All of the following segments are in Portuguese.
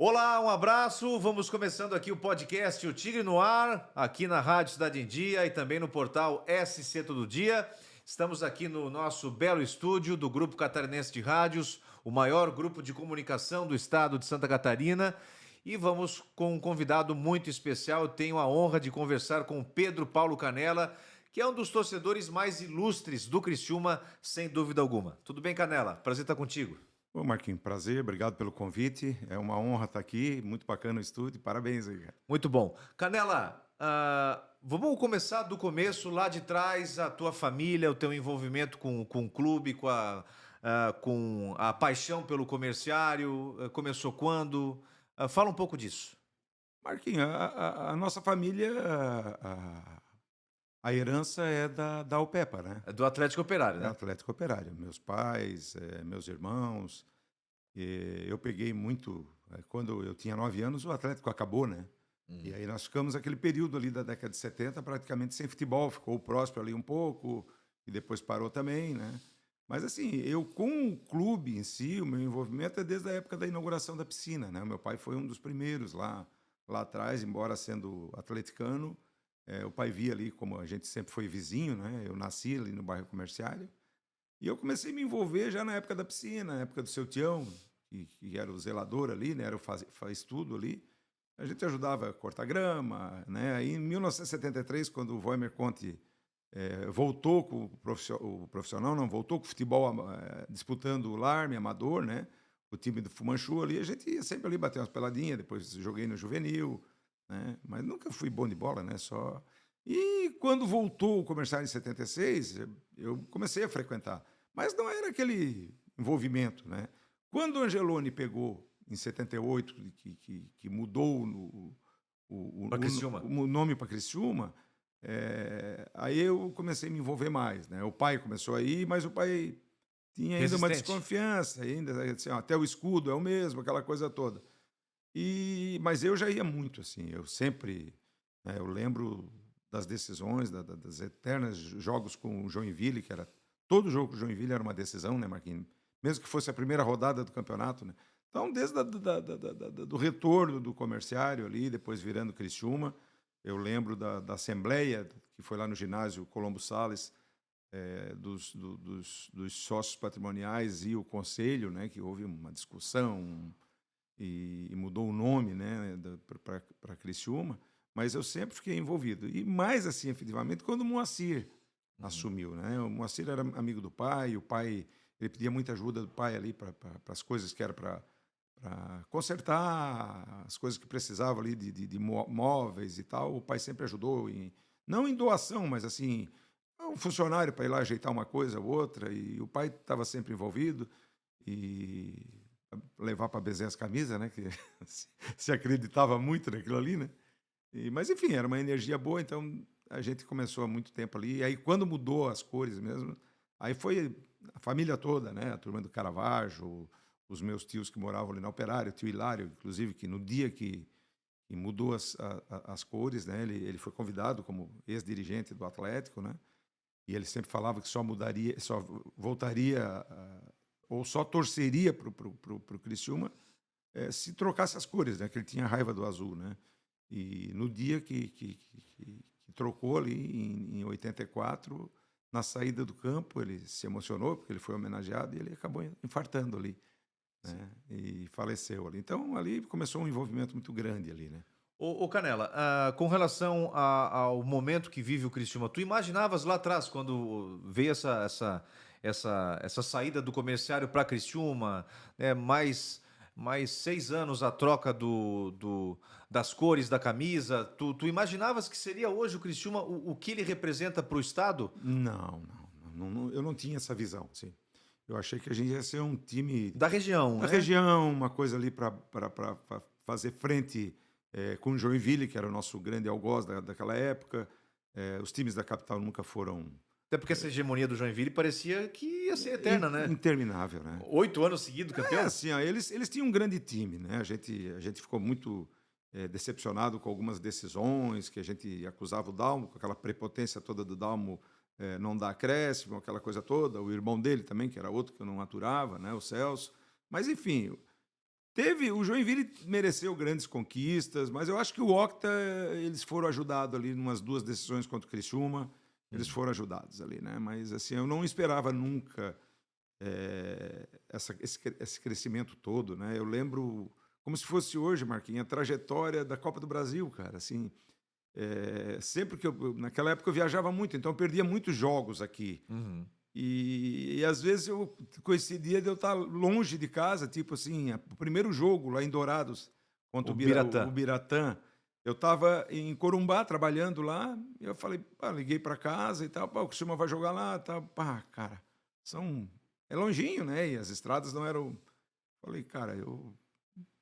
Olá, um abraço. Vamos começando aqui o podcast O Tigre no Ar, aqui na Rádio Cidade em Dia e também no portal SC Todo Dia. Estamos aqui no nosso belo estúdio do Grupo Catarinense de Rádios, o maior grupo de comunicação do estado de Santa Catarina. E vamos com um convidado muito especial. Eu tenho a honra de conversar com o Pedro Paulo Canella, que é um dos torcedores mais ilustres do Criciúma, sem dúvida alguma. Tudo bem, Canella? Prazer estar contigo. Ô, Marquinhos, prazer, obrigado pelo convite. É uma honra estar aqui, muito bacana o estúdio, parabéns aí, cara. Muito bom. Canela, vamos começar do começo, lá de trás, a tua família, o teu envolvimento com o clube, com a paixão pelo comerciário, começou quando? Fala um pouco disso. Marquinhos, a nossa família, a herança é da UPEPA, né? É do Atlético Operário, É né? Atlético Operário. Meus pais, meus irmãos. Eu peguei muito, quando eu tinha 9 anos, o Atlético acabou, né? E aí nós ficamos aquele período ali da década de 70 praticamente sem futebol. Ficou o Próspero ali um pouco e depois parou também, né? Mas assim, eu com o clube em si, o meu envolvimento é desde a época da inauguração da piscina, né? O meu pai foi um dos primeiros lá atrás, embora sendo atleticano. O pai via ali como a gente sempre foi vizinho, né? Eu nasci ali no bairro Comerciário. E eu comecei a me envolver já na época da piscina, na época do seu Tião, que era o zelador ali, né? Era o faz tudo ali. A gente ajudava a cortar grama, né? Aí em 1973, quando o Voimer Conte voltou com o profissional, não, voltou com o futebol disputando o Larme, amador, né? O time do Fumanchu ali, a gente ia sempre ali bater umas peladinhas, depois joguei no juvenil, né? Mas nunca fui bom de bola, né? Só... E quando voltou o comercial em 76, eu comecei a frequentar, mas não era aquele envolvimento, né? Quando o Angeloni pegou em 78, que mudou Para Criciúma. o nome para Criciúma, aí eu comecei a me envolver mais, né? O pai começou a ir, mas o pai tinha ainda uma Resistente. desconfiança, ainda assim, ó, até o escudo é o mesmo, aquela coisa toda. Mas eu já ia muito, assim, eu sempre, né, eu lembro das decisões, das eternas jogos com o Joinville, que era todo jogo com o Joinville era uma decisão, né, Marquinhos? Mesmo que fosse a primeira rodada do campeonato, né? Então, desde do retorno do comerciário ali, depois virando Criciúma, eu lembro da assembleia que foi lá no ginásio Colombo Sales, dos sócios patrimoniais e o conselho, né, que houve uma discussão e mudou o nome, né, para Criciúma, mas eu sempre fiquei envolvido. E mais assim, efetivamente, quando o Moacir assumiu, né? O Moacir era amigo do pai, o pai ele pedia muita ajuda do pai ali para as coisas que era para consertar, as coisas que precisava ali de móveis e tal. O pai sempre ajudou, não em doação, mas assim, um funcionário para ir lá ajeitar uma coisa ou outra, e o pai estava sempre envolvido. E levar para Bezerra as camisas, né? Que se acreditava muito naquilo ali, né? Mas enfim, era uma energia boa, então a gente começou há muito tempo ali. E aí quando mudou as cores mesmo, aí foi a família toda, né? A turma do Caravaggio, os meus tios que moravam ali na Operária, o tio Hilário, inclusive, que no dia que mudou as cores, né? Ele foi convidado como ex-dirigente do Atlético, né? E ele sempre falava que só mudaria, só voltaria ou só torceria pro Criciúma se trocasse as cores, né? Que ele tinha raiva do azul, né? E no dia que trocou ali em 84, na saída do campo, ele se emocionou porque ele foi homenageado e ele acabou infartando ali, né? E faleceu ali. Então ali começou um envolvimento muito grande ali, né? Ô Canella, com relação ao momento que vive o Criciúma, tu imaginavas lá atrás, quando veio essa saída do comerciário para Criciúma, né, mais 6 anos a troca das cores da camisa, tu imaginavas que seria hoje o Criciúma o que ele representa para o Estado? Não, eu não tinha essa visão, sim. Eu achei que a gente ia ser um time Da região, da né? região, uma coisa ali para fazer frente com o Joinville, que era o nosso grande algoz daquela época. Os times da capital nunca foram Até porque essa hegemonia do Joinville parecia que ia ser eterna, né? interminável, né? 8 anos seguidos campeão? Assim, ó, eles tinham um grande time, né? A gente ficou muito decepcionado com algumas decisões, que a gente acusava o Dalmo, com aquela prepotência toda do Dalmo, não dar acréscimo, aquela coisa toda. O irmão dele também, que era outro que eu não aturava, né? O Celso. Mas, enfim, O Joinville mereceu grandes conquistas, mas eu acho que o Octa, eles foram ajudados ali em umas 2 decisões contra o Criciúma, eles foram ajudados ali, né? Mas assim, eu não esperava nunca esse crescimento todo, né? Eu lembro como se fosse hoje, Marquinhos, a trajetória da Copa do Brasil, cara, assim, sempre que naquela época eu viajava muito, então eu perdia muitos jogos aqui. Uhum. E às vezes eu coincidia de eu estar longe de casa, tipo assim, o primeiro jogo lá em Dourados contra O Biratã. o Biratã. Eu estava em Corumbá trabalhando lá, e eu falei, liguei para casa e tal, o Criciúma vai jogar lá, tá, cara, é longinho, né? E as estradas não eram. Falei, cara, eu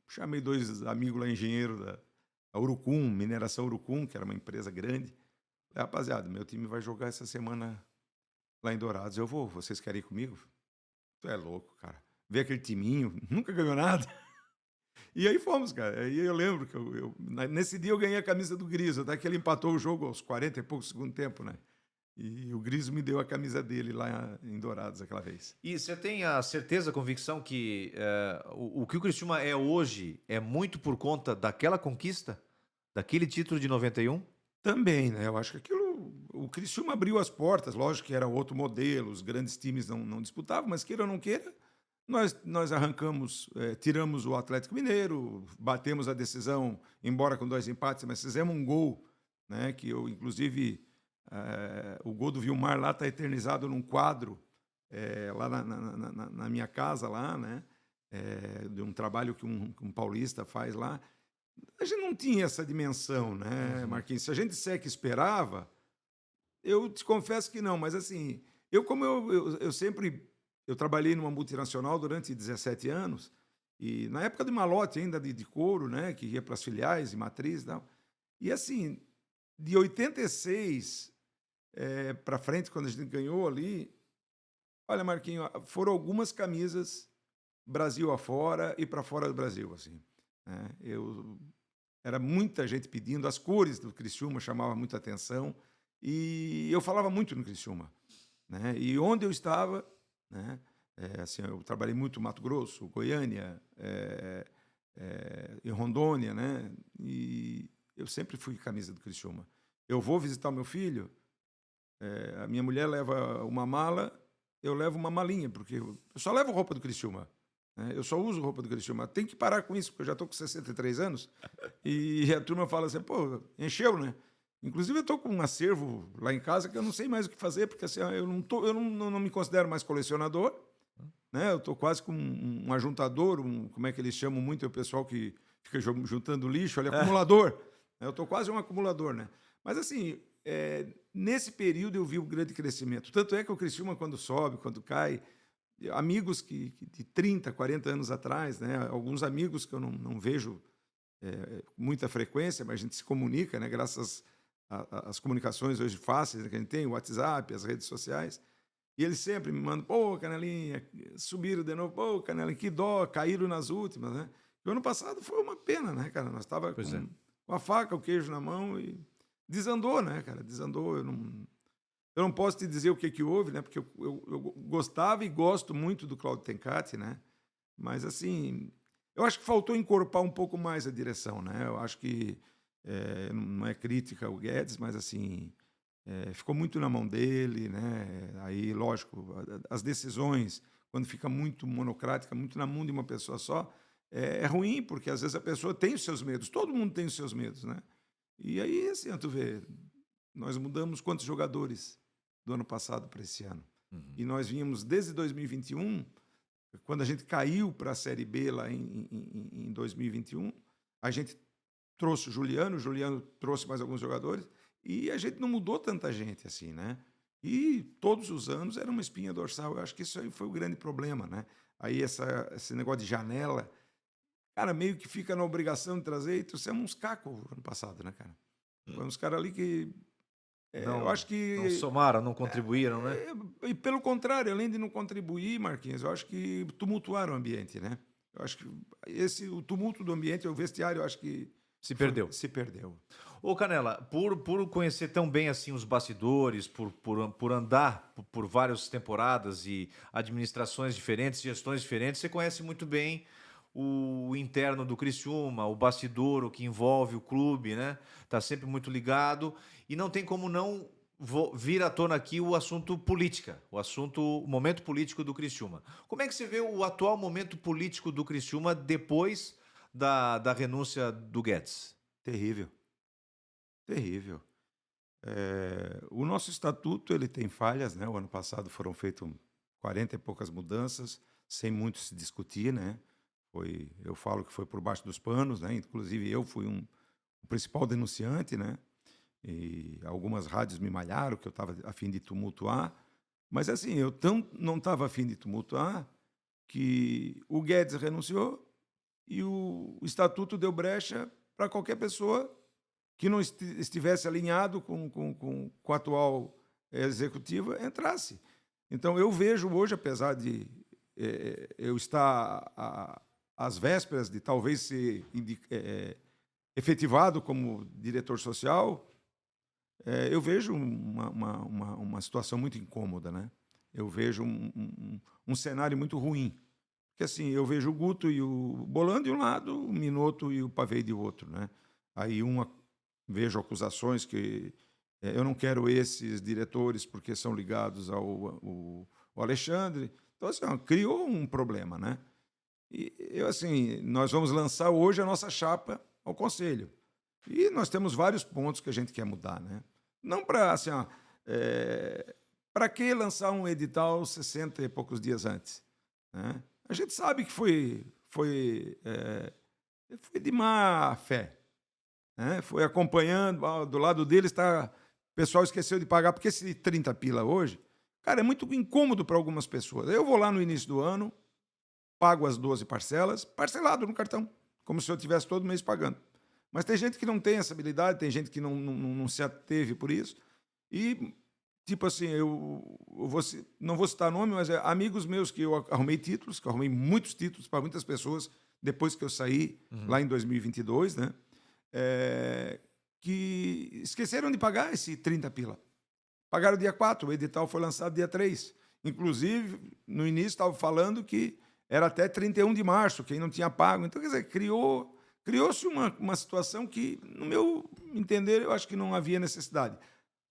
chamei 2 amigos lá, engenheiro da Urucum, Mineração Urucum, que era uma empresa grande. Falei, rapaziada, meu time vai jogar essa semana lá em Dourados. Eu vou, vocês querem ir comigo? Tu é louco, cara. Ver aquele timinho, nunca ganhou nada. E aí fomos, cara. Aí eu lembro que nesse dia eu ganhei a camisa do Griso, até que ele empatou o jogo aos 40 e poucos segundo tempo, né? E o Griso me deu a camisa dele lá em Dourados aquela vez. E você tem a certeza, a convicção que o que o Criciúma é hoje é muito por conta daquela conquista, daquele título de 91? Também, né? Eu acho que o Criciúma abriu as portas, lógico que era outro modelo, os grandes times não disputavam, mas queira ou não queira, nós arrancamos, tiramos o Atlético Mineiro, batemos a decisão, embora com 2 empates, mas fizemos um gol, né? Que eu, inclusive, o gol do Vilmar lá está eternizado num quadro lá na minha casa, lá, né? De um trabalho que um paulista faz lá. A gente não tinha essa dimensão, né, Marquinhos? Se a gente disser que esperava, eu te confesso que não, mas assim, eu sempre trabalhei numa multinacional durante 17 anos, e na época do malote ainda de couro, né, que ia para as filiais e matrizes e tal. E assim, de 86 para frente, quando a gente ganhou ali, olha, Marquinhos, foram algumas camisas Brasil afora e para fora do Brasil, assim, né? Era muita gente pedindo, as cores do Criciúma chamavam muita atenção, e eu falava muito no Criciúma, né? E onde eu estava, né? Assim, eu trabalhei muito em Mato Grosso, Goiânia, em Rondônia, né? E eu sempre fui camisa do Criciúma. Eu vou visitar o meu filho, a minha mulher leva uma mala, eu levo uma malinha, porque eu só levo roupa do Criciúma. Eu só uso roupa do Criciúma. Tem que parar com isso, porque eu já estou com 63 anos. E a turma fala assim, pô, encheu, né? Inclusive, eu estou com um acervo lá em casa que eu não sei mais o que fazer, porque assim, eu não me considero mais colecionador, né? Eu estou quase como um ajuntador, como é que eles chamam muito o pessoal que fica juntando lixo, olha, acumulador. Eu estou quase um acumulador, né? Mas assim, nesse período eu vi um grande crescimento. Tanto é que o Criciúma, quando sobe, quando cai, amigos que de 30, 40 anos atrás, né? Alguns amigos que eu não vejo com muita frequência, mas a gente se comunica, né? Graças às comunicações hoje fáceis, né, que a gente tem, o WhatsApp, as redes sociais, e eles sempre me mandam, pô, Canelinha, subiram de novo, pô, Canelinha, que dó, caíram nas últimas, né? E o ano passado foi uma pena, né, cara? Nós estávamos com a faca, o queijo na mão e desandou, né, cara? Desandou, eu não posso te dizer o que houve, né? Porque eu gostava e gosto muito do Claudio Tencati, né? Mas, assim, eu acho que faltou encorpar um pouco mais a direção, né? Eu acho que não é crítica ao Guedes, mas, assim, ficou muito na mão dele, né? Aí, lógico, as decisões, quando fica muito monocrática, muito na mão de uma pessoa só, é ruim, porque às vezes a pessoa tem os seus medos, todo mundo tem os seus medos, né? E aí, assim, tu vê, nós mudamos quantos jogadores do ano passado para esse ano. E nós vínhamos desde 2021, quando a gente caiu para a Série B lá em 2021, a gente trouxe o Juliano trouxe mais alguns jogadores, e a gente não mudou tanta gente assim, né? E todos os anos era uma espinha dorsal. Eu acho que isso aí foi o grande problema, né? Aí esse negócio de janela, cara, meio que fica na obrigação de trazer, e trouxemos uns cacos ano passado, né, cara? Foi uns caras ali que eu acho que não somaram, não contribuíram, né? E pelo contrário, além de não contribuir, Marquinhos, eu acho que tumultuaram o ambiente, né? Eu acho que o tumulto do ambiente, o vestiário, eu acho que se perdeu. Se perdeu. Ô, Canela, por conhecer tão bem assim os bastidores, por andar por várias temporadas e administrações diferentes, gestões diferentes, você conhece muito bem o interno do Criciúma, o bastidor, o que envolve o clube, né? Tá sempre muito ligado e não tem como não vir à tona aqui o assunto política, o momento político do Criciúma. Como é que você vê o atual momento político do Criciúma depois da renúncia do Guedes? Terrível, terrível. O nosso estatuto ele tem falhas, né? O ano passado foram feitas 40 e poucas mudanças, sem muito se discutir, né? Eu falo que foi por baixo dos panos, né? Inclusive eu fui o principal denunciante, né? E algumas rádios me malharam que eu estava a fim de tumultuar, mas assim, eu não estava a fim de tumultuar que o Guedes renunciou e o estatuto deu brecha para qualquer pessoa que não estivesse alinhado com a atual executiva entrasse. Então, eu vejo hoje, apesar de eu estar às vésperas de talvez ser efetivado como diretor social, eu vejo uma situação muito incômoda, né? Eu vejo um cenário muito ruim. Porque, assim, eu vejo o Guto e o Bolando de um lado, o Minotto e o Pavei de outro, né? Aí vejo acusações que eu não quero esses diretores porque são ligados ao Alexandre. Então, assim, criou um problema, né? E nós vamos lançar hoje a nossa chapa ao Conselho. E nós temos vários pontos que a gente quer mudar, né? Não para, assim, para que lançar um edital 60 e poucos dias antes, né? A gente sabe que foi de má fé, né? Foi acompanhando, do lado deles está... O pessoal esqueceu de pagar, porque esse 30 pila hoje, cara, é muito incômodo para algumas pessoas. Eu vou lá no início do ano, pago as 12 parcelas, parcelado no cartão, como se eu estivesse todo mês pagando. Mas tem gente que não tem essa habilidade, tem gente que não se ateve por isso. E, tipo assim, não vou citar nome, mas amigos meus que eu arrumei títulos, que eu arrumei muitos títulos para muitas pessoas depois que eu saí, lá em 2022, né? Que esqueceram de pagar esse 30 pila. Pagaram dia 4, o edital foi lançado dia 3. Inclusive, no início estava falando que era até 31 de março, quem não tinha pago. Então, quer dizer, criou-se uma situação que, no meu entender, eu acho que não havia necessidade.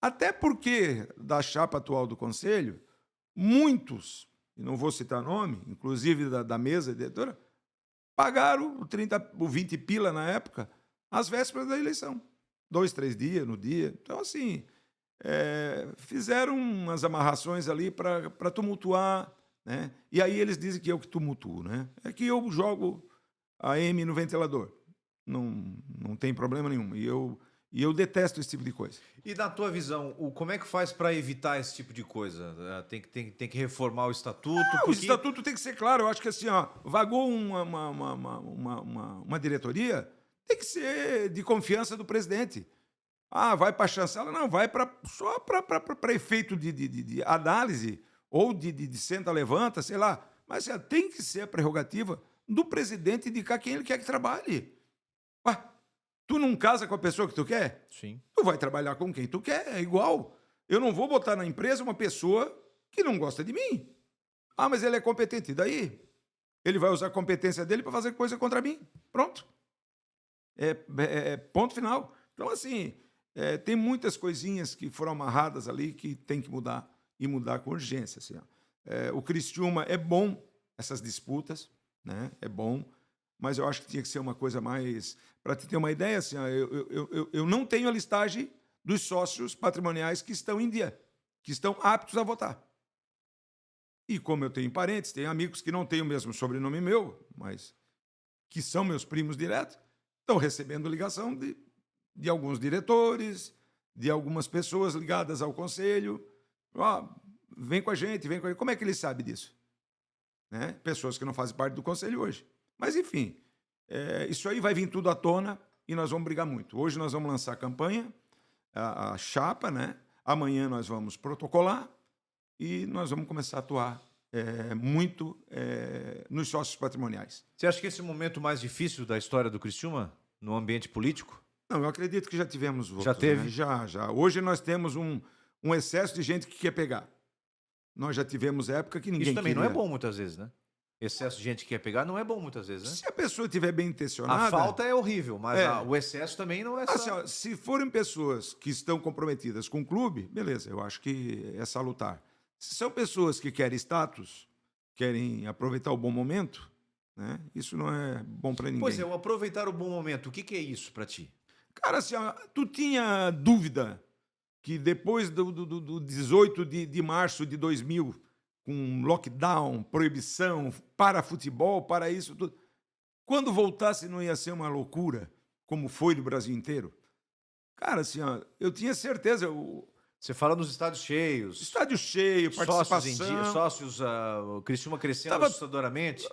Até porque, da chapa atual do Conselho, muitos, e não vou citar nome, inclusive da mesa diretora, pagaram o 20 pila na época, às vésperas da eleição. 2, 3 dias no dia. Então, assim, fizeram umas amarrações ali para tumultuar, né? E aí eles dizem que eu que tumultuo, né? É que eu jogo a M no ventilador. Não tem problema nenhum. E eu detesto esse tipo de coisa. E na tua visão, como é que faz para evitar esse tipo de coisa? Tem que reformar o estatuto? O estatuto tem que ser claro. Eu acho que assim, vagou uma diretoria, tem que ser de confiança do presidente. Vai para a chancela? Não, vai só para efeito de análise ou de senta-levanta, sei lá. Mas tem que ser a prerrogativa do presidente indicar quem ele quer que trabalhe. Tu não casa com a pessoa que tu quer? Sim. Tu vai trabalhar com quem tu quer, é igual. Eu não vou botar na empresa uma pessoa que não gosta de mim. Mas ele é competente. E daí? Ele vai usar a competência dele para fazer coisa contra mim. Pronto. Ponto final. Então, assim, tem muitas coisinhas que foram amarradas ali que tem que mudar, e mudar com urgência. Assim, o Criciúma é bom, essas disputas, né? É bom, mas eu acho que tinha que ser uma coisa mais... Para te ter uma ideia, assim, eu não tenho a listagem dos sócios patrimoniais que estão em dia, que estão aptos a votar. E como eu tenho parentes, tenho amigos que não têm o mesmo sobrenome meu, mas que são meus primos diretos, estão recebendo ligação de alguns diretores, de algumas pessoas ligadas ao conselho. Vem com a gente, vem com a gente. Como é que ele sabe disso? Né? Pessoas que não fazem parte do conselho hoje. Mas, enfim, isso aí vai vir tudo à tona e nós vamos brigar muito. Hoje nós vamos lançar a campanha, a chapa, né? Amanhã nós vamos protocolar e nós vamos começar a atuar muito nos sócios patrimoniais. Você acha que esse é o momento mais difícil da história do Criciúma, no ambiente político? Não, eu acredito que já tivemos outros. Já teve? Né? Já. Hoje nós temos um excesso de gente que quer pegar. Nós já tivemos época que ninguém Isso também queria. não é bom muitas vezes, né? Excesso de gente que quer pegar não é bom muitas vezes, né? Se a pessoa estiver bem intencionada... A falta é horrível, mas É. o excesso também não é Assim, só... ó, se forem pessoas que estão comprometidas com o clube, beleza, eu acho que é salutar. Se são pessoas que querem status, querem aproveitar o bom momento, né, isso não é bom para ninguém. Pois é, o aproveitar o bom momento, o que é isso para ti? Cara, assim, ó, tu tinha dúvida que depois do 18 de março de 2000, com lockdown, proibição, para futebol, para isso, tudo, quando voltasse não ia ser uma loucura, como foi no Brasil inteiro? Cara, assim, ó, eu tinha certeza. Você fala nos estádios cheios, Estádio cheio, participação. sócios, o Criciúma crescendo Tava- assustadoramente,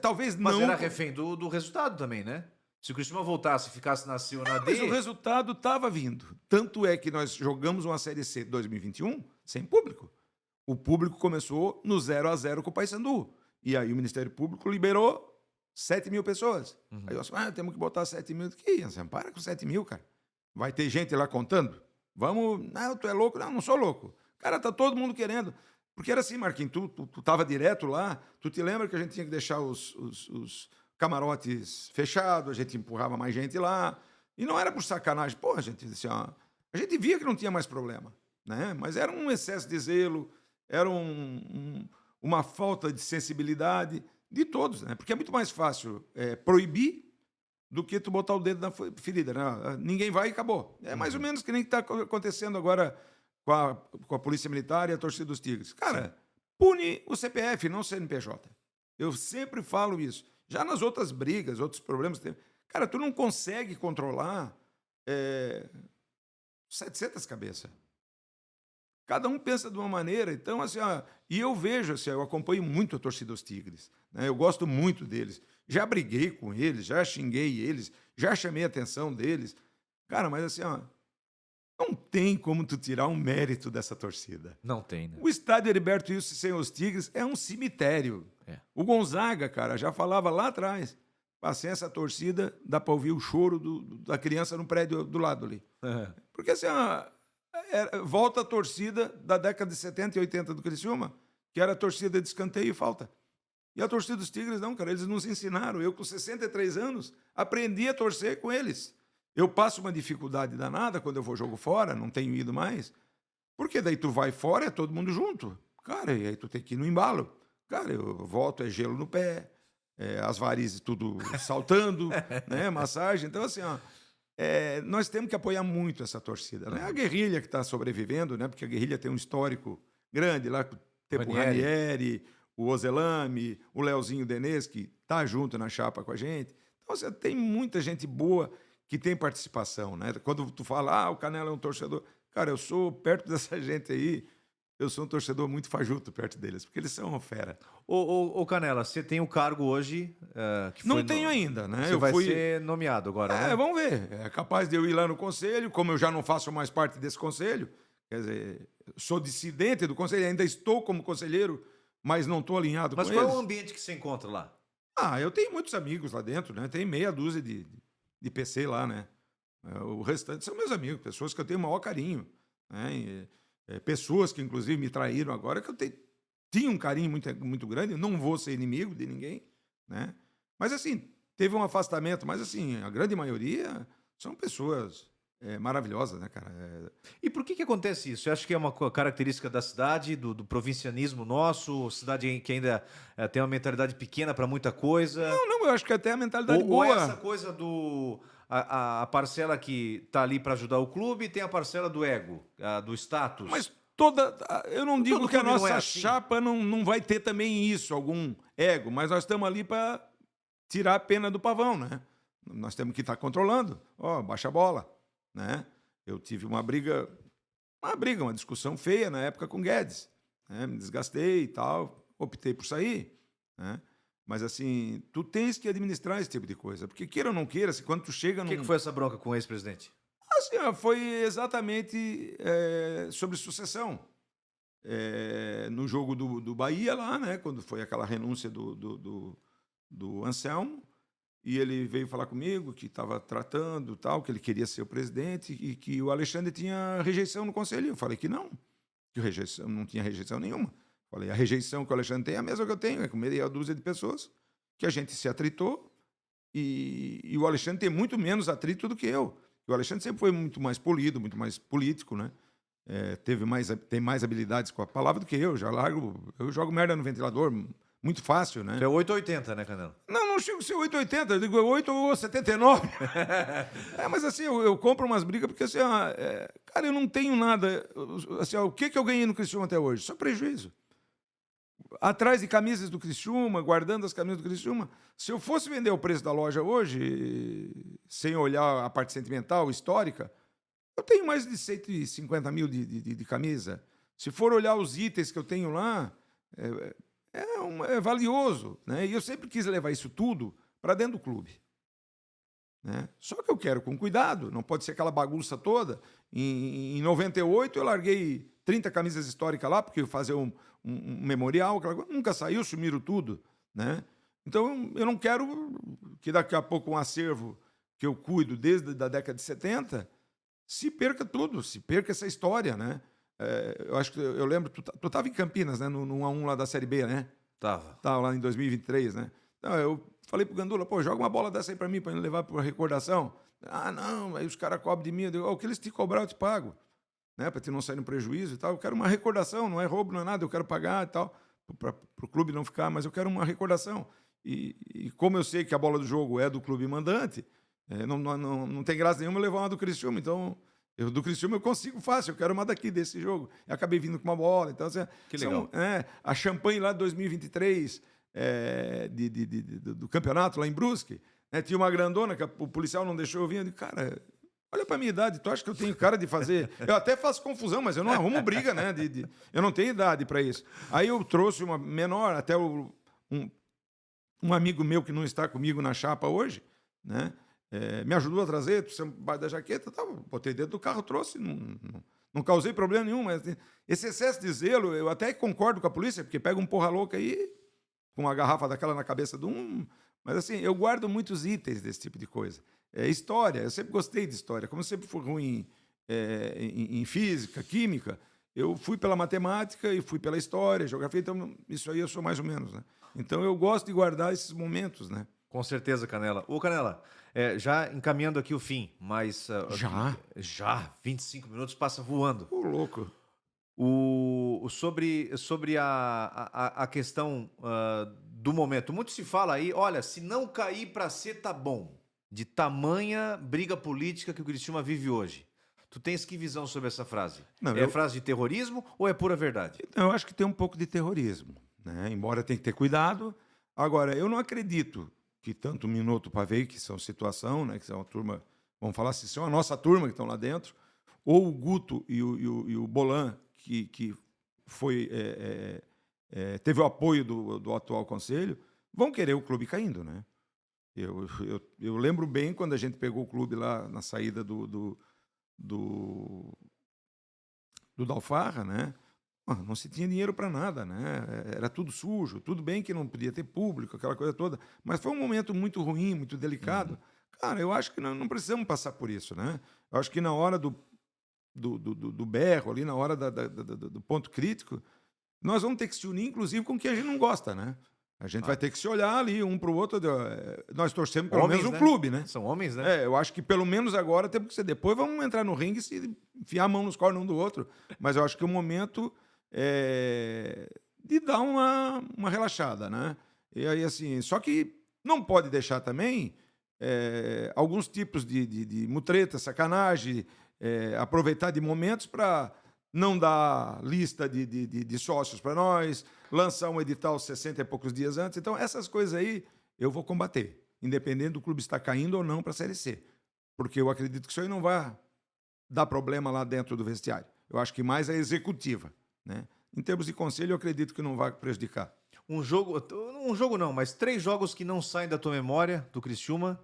Talvez mas não. era refém do resultado também, né? Se o Criciúma voltasse e ficasse na C ou na D... Mas o resultado estava vindo. Tanto é que nós jogamos uma Série C de 2021 sem público. O público começou no 0-0 com o Paysandu. E aí o Ministério Público liberou 7 mil pessoas. Aí eu disse, temos que botar 7 mil. Que isso? Para com 7 mil, cara. Vai ter gente lá contando? Vamos... Não, tu é louco? Não, não sou louco. Cara, tá todo mundo querendo. Porque era assim, Marquinhos, tu tava direto lá, tu te lembra que a gente tinha que deixar os camarotes fechados, a gente empurrava mais gente lá, e não era por sacanagem. Pô, a gente assim, ó, a gente via que não tinha mais problema, né? Mas era um excesso de zelo, era uma falta de sensibilidade de todos, né? Porque é muito mais fácil proibir do que tu botar o dedo na ferida, né? Ninguém vai e acabou. É mais ou menos que nem está acontecendo agora com a Polícia Militar e a torcida dos Tigres. Cara, pune o CPF, não o CNPJ. Eu sempre falo isso. Já nas outras brigas, outros problemas... Cara, tu não consegue controlar 700 cabeças. Cada um pensa de uma maneira. Então, assim, e eu vejo, assim, eu acompanho muito a torcida dos Tigres, né? Eu gosto muito deles. Já briguei com eles, já xinguei eles, já chamei a atenção deles. Cara, mas assim, não tem como tu tirar um mérito dessa torcida. Não tem, né? O estádio Heriberto Wilson sem os Tigres é um cemitério. É. O Gonzaga, cara, já falava lá atrás. Sem essa torcida, dá para ouvir o choro da criança no prédio do lado ali. Porque assim, volta a torcida da década de 70 e 80 do Criciúma, que era a torcida de escanteio e falta. E a torcida dos Tigres, não, cara, eles nos ensinaram. Eu, com 63 anos, aprendi a torcer com eles. Eu passo uma dificuldade danada quando eu vou jogo fora, não tenho ido mais, porque daí tu vai fora e é todo mundo junto. Cara, e aí tu tem que ir no embalo. Cara, eu volto, é gelo no pé, as varizes tudo saltando, né, massagem. Então, assim, nós temos que apoiar muito essa torcida. Né? A Guerrilha que está sobrevivendo, né, porque a Guerrilha tem um histórico grande lá, com o Tempo Ranieri, o Ozelame, o Leozinho Denez, que está junto na chapa com a gente. Então, assim, tem muita gente boa que tem participação, né? Quando tu fala, o Canela é um torcedor... Cara, eu sou, perto dessa gente aí, eu sou um torcedor muito fajuto perto deles, porque eles são uma fera. Ô Canela, você tem o cargo hoje... que não tenho ainda, né? Você vai ser nomeado agora, né? Vamos ver. É capaz de eu ir lá no conselho, como eu já não faço mais parte desse conselho, quer dizer, sou dissidente do conselho, ainda estou como conselheiro, mas não estou alinhado com eles. Mas qual é o ambiente que você encontra lá? Eu tenho muitos amigos lá dentro, né? Tem meia dúzia de PC lá, né? O restante são meus amigos, pessoas que eu tenho o maior carinho, né? Pessoas que, inclusive, me traíram agora, que eu tinha um carinho muito, muito grande, não vou ser inimigo de ninguém, né? Mas, assim, teve um afastamento, mas, assim, a grande maioria são pessoas maravilhosas, né, cara? E por que acontece isso? Você acha que é uma característica da cidade, do provincianismo nosso, cidade que ainda tem uma mentalidade pequena para muita coisa? Não, eu acho que até a mentalidade boa. Ou essa coisa a parcela que está ali para ajudar o clube, tem a parcela do ego, do status. Mas eu não digo que a nossa chapa não vai ter também isso, algum ego, mas nós estamos ali para tirar a pena do pavão, né? Nós temos que estar controlando. Baixa a bola, né? Eu tive uma discussão feia na época com o Guedes, né? Me desgastei e tal, optei por sair, né? Mas, assim, tu tens que administrar esse tipo de coisa. Porque, queira ou não queira, assim, quando tu chega... O que foi essa bronca com o ex-presidente? Assim, foi exatamente sobre sucessão. No jogo do Bahia lá, né? Quando foi aquela renúncia do Anselmo, e ele veio falar comigo que estava tratando, tal, que ele queria ser o presidente e que o Alexandre tinha rejeição no conselho. Eu falei que não tinha rejeição nenhuma. Falei, a rejeição que o Alexandre tem é a mesma que eu tenho, é com meia dúzia de pessoas que a gente se atritou e o Alexandre tem muito menos atrito do que eu. O Alexandre sempre foi muito mais polido, muito mais político, né? Tem mais habilidades com a palavra do que eu. Eu jogo merda no ventilador, muito fácil, né? Você é 880, né, Canela? Não chego a ser 880, eu digo 8 ou 79. Mas assim, eu compro umas brigas porque assim, cara, eu não tenho nada. Assim, o que eu ganhei no Criciúma até hoje? Só prejuízo. Atrás de camisas do Criciúma, guardando as camisas do Criciúma. Se eu fosse vender o preço da loja hoje, sem olhar a parte sentimental, histórica, eu tenho mais de 150 mil de camisa. Se for olhar os itens que eu tenho lá, é valioso, né? E eu sempre quis levar isso tudo para dentro do clube, né? Só que eu quero com cuidado, não pode ser aquela bagunça toda. Em 98 eu larguei 30 camisas históricas lá, porque eu fazia um memorial, nunca saiu, sumiram tudo, né? Então eu não quero que daqui a pouco um acervo que eu cuido desde a década de 70 se perca tudo, se perca essa história, né? Eu acho que eu lembro, tu estava em Campinas, né? No 1x1 lá da Série B, né? Tava lá em 2023, né? Então, eu falei pro Gandula, pô, joga uma bola dessa aí pra mim, pra ele levar por recordação. Ah, não, aí os caras cobram de mim. Eu digo, o que eles te cobrar, eu te pago, né? Pra te não sair no prejuízo e tal. Eu quero uma recordação, não é roubo, não é nada, eu quero pagar e tal, pro clube não ficar, mas eu quero uma recordação. E como eu sei que a bola do jogo é do clube mandante, não tem graça nenhuma eu levar uma do Criciúma, então... do Criciúma eu consigo fácil, eu quero uma daqui desse jogo. Eu acabei vindo com uma bola. Então, assim, que legal. A champanhe lá de 2023, do campeonato lá em Brusque, né, tinha uma grandona que o policial não deixou eu vir. Eu disse, cara, olha pra minha idade, tu acha que eu tenho cara de fazer? Eu até faço confusão, mas eu não arrumo briga, né? Eu não tenho idade para isso. Aí eu trouxe uma menor, até um amigo meu que não está comigo na chapa hoje, né? Me ajudou a trazer, embaixo da jaqueta, botei dentro do carro, trouxe, não causei problema nenhum, mas esse excesso de zelo, eu até concordo com a polícia, porque pega um porra louca aí, com uma garrafa daquela na cabeça de um, mas assim, eu guardo muitos itens desse tipo de coisa. História, eu sempre gostei de história, como eu sempre fui ruim em física, química, eu fui pela matemática e fui pela história, geografia, então isso aí eu sou mais ou menos, né? Então eu gosto de guardar esses momentos, né? Com certeza, Canela. Ô, Canela, já encaminhando aqui o fim, mas... Já, 25 minutos passa voando. Ô, louco. Sobre a questão do momento. Muito se fala aí, olha, se não cair para ser, tá bom. De tamanha briga política que o Criciúma vive hoje. Tu tens que visão sobre essa frase? Não, frase de terrorismo ou é pura verdade? Eu acho que tem um pouco de terrorismo, né? Embora tenha que ter cuidado. Agora, eu não acredito que tanto o Minuto Pavei, que são situação, né, que são uma turma, vamos falar assim, são a nossa turma que estão lá dentro, ou o Guto e o Bolan, que foi, teve o apoio do atual conselho, vão querer o clube caindo, né? Eu lembro bem quando a gente pegou o clube lá na saída do Dalfarra, né? Não se tinha dinheiro para nada, né? Era tudo sujo, tudo bem que não podia ter público, aquela coisa toda, mas foi um momento muito ruim, muito delicado. Cara, eu acho que não precisamos passar por isso, né? Eu acho que na hora do berro, ali na hora do ponto crítico, nós vamos ter que se unir, inclusive, com quem a gente não gosta, né? A gente vai ter que se olhar ali um para o outro. Nós torcemos pelo menos um clube, né? São homens, né? Eu acho que pelo menos agora temos que ser. Depois vamos entrar no ringue e se enfiar a mão nos cornos um do outro. Mas eu acho que o momento de dar uma relaxada, né? E aí, assim, só que não pode deixar também alguns tipos de mutreta, sacanagem, aproveitar de momentos para não dar lista de sócios para nós, lançar um edital 60 e poucos dias antes. Então, essas coisas aí eu vou combater, independente do clube estar caindo ou não para a Série C. Porque eu acredito que isso aí não vai dar problema lá dentro do vestiário. Eu acho que mais a executiva, né? Em termos de conselho, eu acredito que não vai prejudicar. Um jogo não, mas 3 jogos que não saem da tua memória, do Criciúma,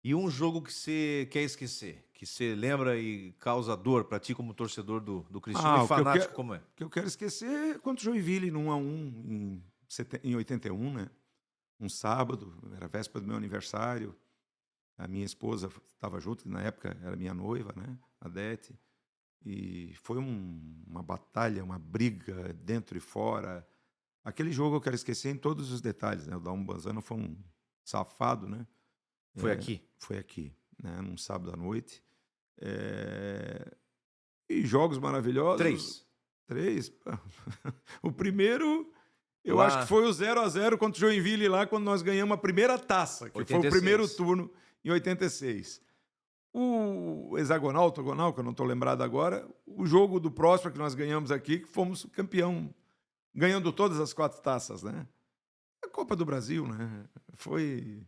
e um jogo que você quer esquecer, que você lembra e causa dor para ti como torcedor do Criciúma e fanático como é. O que eu quero esquecer é contra o Joinville no 1x1 em 81, né? Um sábado, era véspera do meu aniversário. A minha esposa estava junto, que na época era minha noiva, né? A Dete. E foi uma batalha, uma briga dentro e fora. Aquele jogo eu quero esquecer em todos os detalhes, né? O Dalmo Banzano foi um safado, né? Foi aqui? Foi aqui, né? Num sábado à noite. E jogos maravilhosos. 3. O primeiro, eu Lá. acho que foi o 0-0 contra o Joinville lá, quando nós ganhamos a primeira taça, que 86. foi o primeiro turno em 86. O hexagonal, octogonal, que eu não estou lembrado agora, o jogo do Próspera que nós ganhamos aqui, que fomos campeão, ganhando todas as 4 taças, né? A Copa do Brasil, né? Foi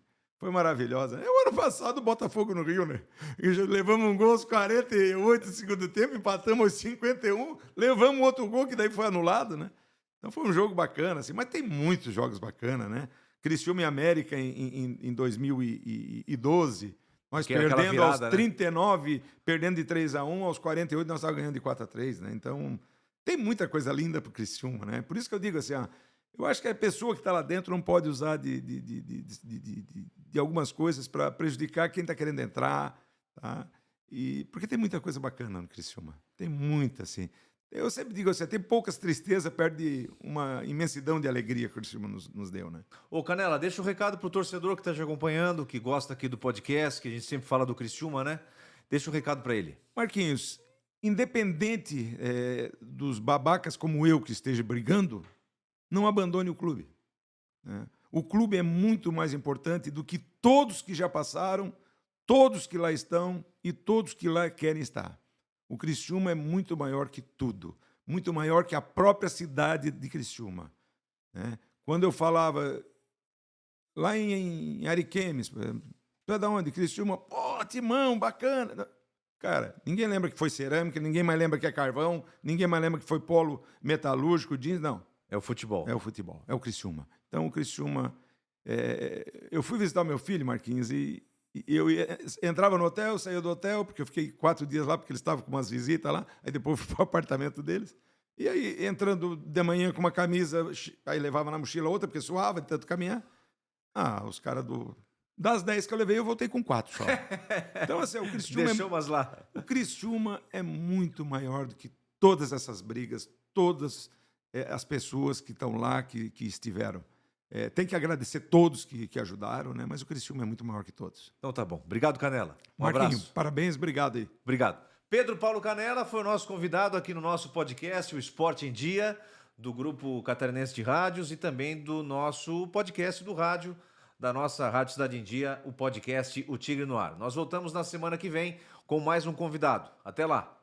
maravilhosa. O ano passado, o Botafogo no Rio, né? E já levamos um gol aos 48 do segundo tempo, empatamos aos 51, levamos outro gol que daí foi anulado, né? Então foi um jogo bacana, assim, mas tem muitos jogos bacanas, né? Criciúma e América em 2012, nós perdendo virada, aos 39, né? Perdendo de 3-1, aos 48 nós estávamos ganhando de 4-3, né? Então tem muita coisa linda pro Criciúma, né? Por isso que eu digo assim, eu acho que a pessoa que está lá dentro não pode usar de algumas coisas para prejudicar quem está querendo entrar, tá? Porque tem muita coisa bacana no Criciúma. Tem muita, assim. Eu sempre digo assim, tem poucas tristezas perto de uma imensidão de alegria que o Criciúma nos deu, né? Ô, Canela, deixa um recado pro torcedor que está te acompanhando, que gosta aqui do podcast, que a gente sempre fala do Criciúma, né? Deixa um recado para ele. Marquinhos, independente dos babacas como eu que esteja brigando, não abandone o clube, né? O clube é muito mais importante do que todos que já passaram, todos que lá estão e todos que lá querem estar. O Criciúma é muito maior que tudo, muito maior que a própria cidade de Criciúma, né? Quando eu falava lá em Ariquemes, tu é da onde? Criciúma, pô, Timão, bacana. Cara, ninguém lembra que foi cerâmica, ninguém mais lembra que é carvão, ninguém mais lembra que foi polo metalúrgico, jeans, não. É o futebol. É o futebol, é o Criciúma. Então, o Criciúma... eu fui visitar o meu filho, Marquinhos, e eu entrava no hotel, saía do hotel, porque eu fiquei 4 dias lá, porque eles estavam com umas visitas lá, aí depois fui para o apartamento deles. E aí, entrando de manhã com uma camisa, aí levava na mochila outra, porque suava de tanto caminhar. Os caras das 10 que eu levei, eu voltei com 4 só. Então, assim, o Criciúma... Deixou umas lá. O Criciúma é muito maior do que todas essas brigas, todas as pessoas que estão lá, que estiveram. Tem que agradecer todos que ajudaram, né? Mas o Criciúma é muito maior que todos. Então tá bom. Obrigado, Canela. Marquinho, abraço. Parabéns, obrigado aí. Obrigado. Pedro Paulo Canela foi o nosso convidado aqui no nosso podcast, o Esporte em Dia, do Grupo Catarinense de Rádios e também do nosso podcast do rádio, da nossa Rádio Cidade em Dia, o podcast O Tigre no Ar. Nós voltamos na semana que vem com mais um convidado. Até lá.